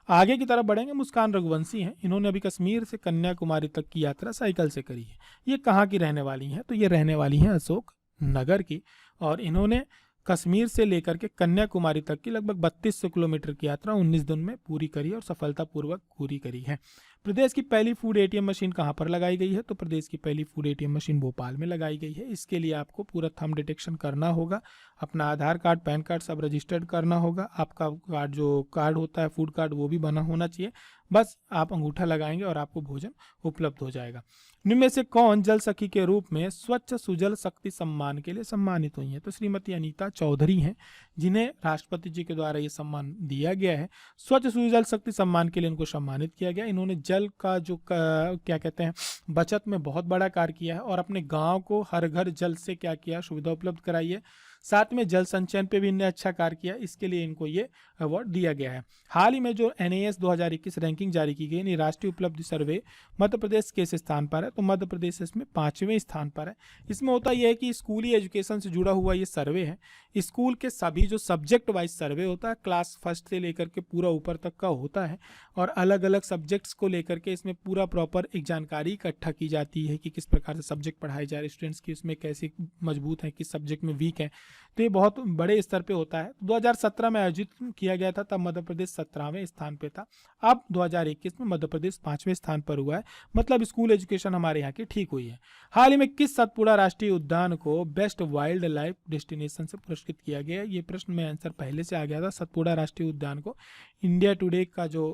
आगे की तरफ बढ़ेंगे। मुस्कान रघुवंशी हैं, इन्होंने अभी कश्मीर से कन्याकुमारी तक की यात्रा साइकिल से करी है। ये कहाँ की रहने वाली हैं? तो ये रहने वाली हैं अशोक नगर की, और इन्होंने कश्मीर से लेकर के कन्याकुमारी तक की लगभग 3200 किलोमीटर की यात्रा 19 दिन में पूरी करी और सफलतापूर्वक पूरी करी है। प्रदेश की पहली फूड एटीएम मशीन कहाँ पर लगाई गई है? तो प्रदेश की पहली फूड एटीएम मशीन भोपाल में लगाई गई है। इसके लिए आपको पूरा थंब डिटेक्शन करना होगा, अपना आधार कार्ड, पैन कार्ड सब रजिस्टर्ड करना होगा, आपका कार्ड जो कार्ड होता है फूड कार्ड वो भी बना होना चाहिए। बस आप अंगूठा लगाएंगे और आपको भोजन उपलब्ध हो जाएगा। निम्न में से कौन जल सखी के रूप में स्वच्छ सुजल शक्ति सम्मान के लिए सम्मानित हुई है? तो श्रीमती अनीता चौधरी हैं, जिन्हें राष्ट्रपति जी के द्वारा ये सम्मान दिया गया है। स्वच्छ सुजल शक्ति सम्मान के लिए इनको सम्मानित किया गया। इन्होंने जल का जो क्या कहते हैं बचत में बहुत बड़ा कार्य किया है और अपने गांव को हर घर जल से क्या किया, सुविधा उपलब्ध कराई है। साथ में जल संचयन पे भी इन्होंने अच्छा कार्य किया, इसके लिए इनको ये अवार्ड दिया गया है। हाल ही में जो NAS 2021 रैंकिंग जारी की गई, यानी राष्ट्रीय उपलब्धि सर्वे, मध्य प्रदेश किस स्थान पर है? तो मध्य प्रदेश इसमें 5वें स्थान पर है। इसमें होता यह है कि स्कूली एजुकेशन से जुड़ा हुआ ये सर्वे है। स्कूल के सभी जो सब्जेक्ट वाइज सर्वे होता है, क्लास फर्स्ट से लेकर के पूरा ऊपर तक का होता है, और अलग अलग सब्जेक्ट्स को लेकर के इसमें पूरा प्रॉपर एक जानकारी इकट्ठा की जाती है कि किस प्रकार से सब्जेक्ट पढ़ाए जा रहे, स्टूडेंट्स की उसमें कैसे मजबूत हैं, किस सब्जेक्ट में वीक है। तो ये बहुत बड़े स्तर पे होता है। 2017 में आयोजित किया गया था, तब मध्य प्रदेश 17वें स्थान पे था। अब 2021 में मध्य प्रदेश 5वें स्थान पर हुआ है। मतलब स्कूल एजुकेशन हमारे यहाँ की ठीक हुई है। हाल ही में किस सतपुड़ा राष्ट्रीय उद्यान को बेस्ट वाइल्ड लाइफ डेस्टिनेशन से पुरस्कृत किया गया? ये प्रश्न में आंसर पहले से आ गया था। सतपुड़ा राष्ट्रीय उद्यान को इंडिया टुडे का जो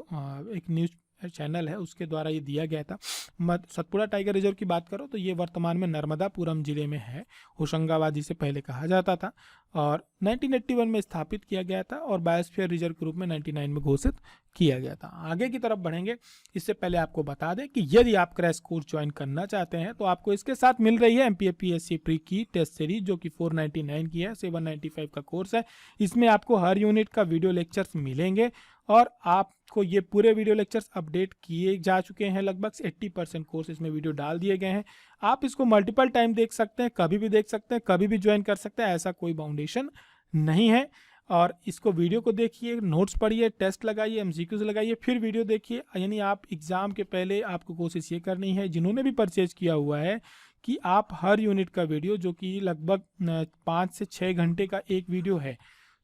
एक न्यूज चैनल है उसके द्वारा ये दिया गया था। सतपुड़ा टाइगर रिजर्व की बात करो तो ये वर्तमान में नर्मदापुरम जिले में है, होशंगाबाद जिसे पहले कहा जाता था, और 1981 में स्थापित किया गया था और बायोस्फीयर रिजर्व के रूप में 99 में घोषित किया गया था। आगे की तरफ बढ़ेंगे, इससे पहले आपको बता दें कि यदि आप क्रैश कोर्स ज्वाइन करना चाहते हैं तो आपको इसके साथ मिल रही है MPFPSC प्री की टेस्ट सीरीज, जो कि 499 की है, 795 का कोर्स है। इसमें आपको हर यूनिट का वीडियो लेक्चर्स मिलेंगे और आपको ये पूरे वीडियो लेक्चर्स अपडेट किए जा चुके हैं। लगभग 80% कोर्स इसमें वीडियो डाल दिए गए हैं। आप इसको मल्टीपल टाइम देख सकते हैं, कभी भी देख सकते हैं, कभी भी ज्वाइन कर सकते हैं, ऐसा कोई बाउंडेशन नहीं है। और इसको वीडियो को देखिए, नोट्स पढ़िए, टेस्ट लगाइए, MCQs लगाइए, फिर वीडियो देखिए। यानी आप एग्जाम के पहले आपको कोशिश ये करनी है, जिन्होंने भी परचेज किया हुआ है, कि आप हर यूनिट का वीडियो, जो कि लगभग 5 से 6 घंटे का एक वीडियो है,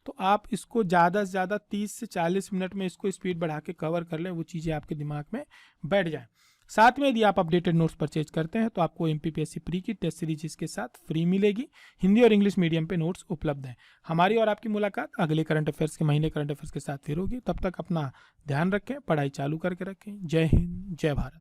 तो आप इसको ज़्यादा से ज़्यादा 30 से 40 मिनट में इसको स्पीड बढ़ा के कवर कर लें, वो चीज़ें आपके दिमाग में बैठ जाएं। साथ में यदि आप अपडेटेड नोट्स परचेज करते हैं तो आपको MPPSC प्री की टेस्ट सीरीज इसके साथ फ्री मिलेगी। हिंदी और इंग्लिश मीडियम पे नोट्स उपलब्ध हैं। हमारी और आपकी मुलाकात अगले करंट अफेयर्स के महीने करंट अफेयर्स के साथ फिर होगी। तब तक अपना ध्यान रखें, पढ़ाई चालू करके रखें। जय हिंद, जय भारत।